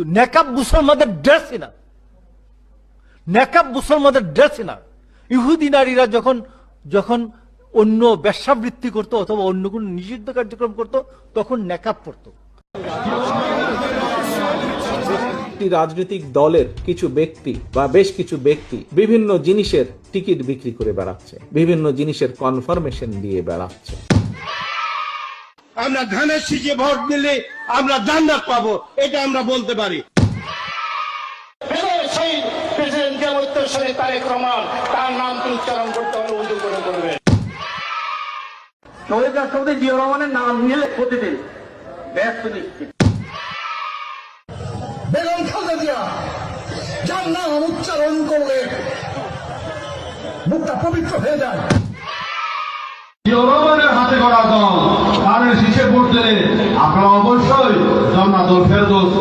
তো নেকাব মুসলমানদের ড্রেসই না, নেকাব মুসলমানদের ড্রেসই না। ইহুদি নারীরা যখন যখন অন্য ব্যবসাবৃত্তি করতো অথবা অন্য কোন নিষিদ্ধ কার্যক্রম করত তখন নেকাব পড়তো। রাজনৈতিক দলের কিছু ব্যক্তি বা বেশ কিছু ব্যক্তি বিভিন্ন জিনিসের টিকিট বিক্রি করে বেড়াচ্ছে, বিভিন্ন জিনিসের কনফার্মেশন দিয়ে বেড়াচ্ছে। আমরা ধানের শীষে ভোট দিলে আমরা জান্নাত পাবো, এটা আমরা বলতে পারি। তার নাম উচ্চারণ করতে হলে উঁচু করে করবেন। শহীদ রাষ্ট্রপতি জিয়া রহমানের নাম নিলে প্রতিদিন ব্যস্ত নিশ্চিত। বেগম খালেদা জিয়া যার নাম উচ্চারণ করলে মুখটা পবিত্র হয়ে যায়। জিয়া রহমানের হাতে গড়া দল ধানের শীষে ভোট দিলে আপনারা অবশ্যই জান্নাতুল ফেরদৌস